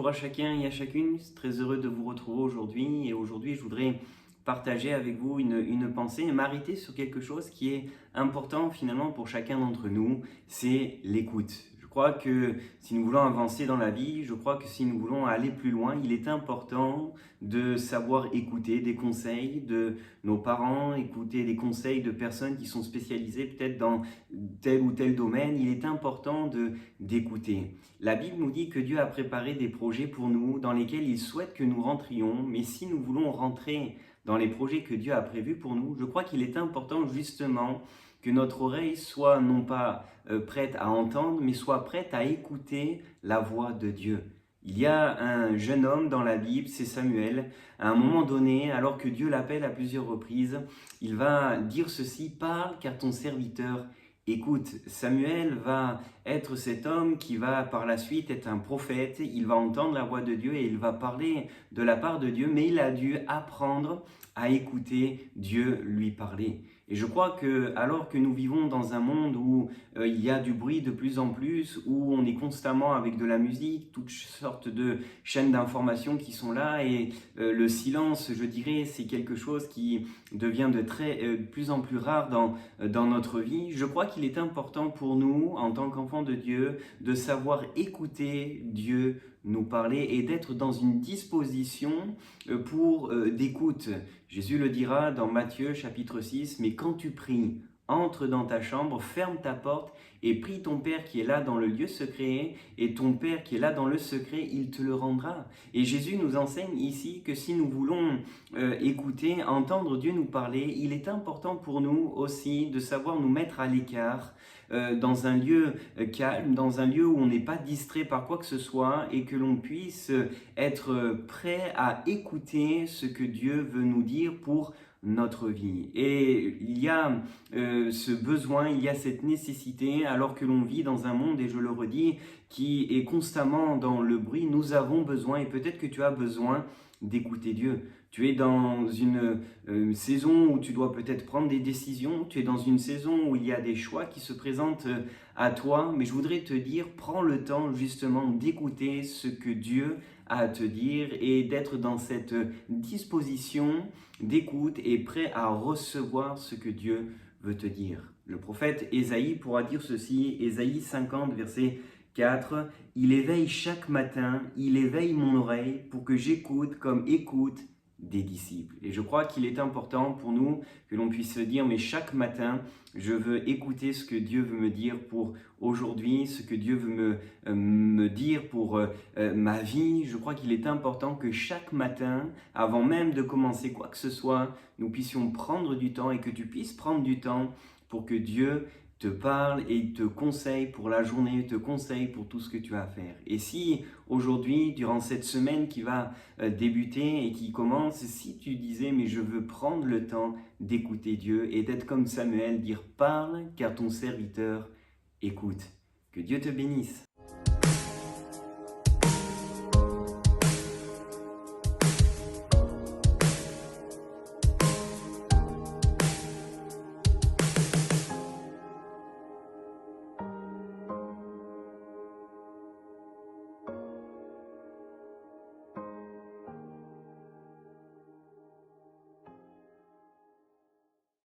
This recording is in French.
bonjour à chacun et à chacune, je suis très heureux de vous retrouver aujourd'hui et aujourd'hui je voudrais partager avec vous une pensée et m'arrêter sur quelque chose qui est important finalement pour chacun d'entre nous, c'est l'écoute. Je crois que si nous voulons avancer dans la vie, je crois que si nous voulons aller plus loin, il est important de savoir écouter des conseils de nos parents, écouter des conseils de personnes qui sont spécialisées peut-être dans tel ou tel domaine. Il est important d'écouter. La Bible nous dit que Dieu a préparé des projets pour nous dans lesquels il souhaite que nous rentrions, mais si nous voulons rentrer dans les projets que Dieu a prévus pour nous, je crois qu'il est important justement que notre oreille soit non pas prête à entendre, mais soit prête à écouter la voix de Dieu. Il y a un jeune homme dans la Bible, c'est Samuel. À un moment donné, alors que Dieu l'appelle à plusieurs reprises, il va dire ceci: parle car ton serviteur écoute. Samuel va être cet homme qui va par la suite être un prophète. Il va entendre la voix de Dieu et il va parler de la part de Dieu, mais il a dû apprendre à écouter Dieu lui parler. Et je crois que alors que nous vivons dans un monde où il y a du bruit de plus en plus, où on est constamment avec de la musique, toutes sortes de chaînes d'information qui sont là, et le silence, je dirais, c'est quelque chose qui devient de plus en plus rare dans notre vie. Je crois qu'il est important pour nous, en tant qu'enfants de Dieu, de savoir écouter Dieu nous parler et d'être dans une disposition d'écoute. Jésus le dira dans Matthieu chapitre 6, « Mais quand tu pries, entre dans ta chambre, ferme ta porte et prie ton Père qui est là dans le lieu secret, et ton Père qui est là dans le secret, il te le rendra. » Et Jésus nous enseigne ici que si nous voulons écouter, entendre Dieu nous parler, il est important pour nous aussi de savoir nous mettre à l'écart, dans un lieu calme, dans un lieu où on n'est pas distrait par quoi que ce soit et que l'on puisse être prêt à écouter ce que Dieu veut nous dire pour notre vie. Et il y a ce besoin, il y a cette nécessité, alors que l'on vit dans un monde, et je le redis, qui est constamment dans le bruit, nous avons besoin, et peut-être que tu as besoin d'écouter Dieu. Tu es dans une saison où tu dois peut-être prendre des décisions, tu es dans une saison où il y a des choix qui se présentent à toi, mais je voudrais te dire, prends le temps justement d'écouter ce que Dieu a à te dire et d'être dans cette disposition d'écoute et prêt à recevoir ce que Dieu veut te dire. Le prophète Ésaïe pourra dire ceci, Ésaïe 50, verset 4, « Il éveille chaque matin, il éveille mon oreille pour que j'écoute comme écoute des disciples. » Et je crois qu'il est important pour nous que l'on puisse se dire, mais chaque matin, je veux écouter ce que Dieu veut me dire pour aujourd'hui, ce que Dieu veut me dire pour ma vie. Je crois qu'il est important que chaque matin, avant même de commencer quoi que ce soit, nous puissions prendre du temps et que tu puisses prendre du temps pour que Dieu te parle et te conseille pour la journée, te conseille pour tout ce que tu as à faire. Et si aujourd'hui, durant cette semaine qui va débuter et qui commence, si tu disais, mais je veux prendre le temps d'écouter Dieu et d'être comme Samuel, dire parle car ton serviteur écoute. Que Dieu te bénisse.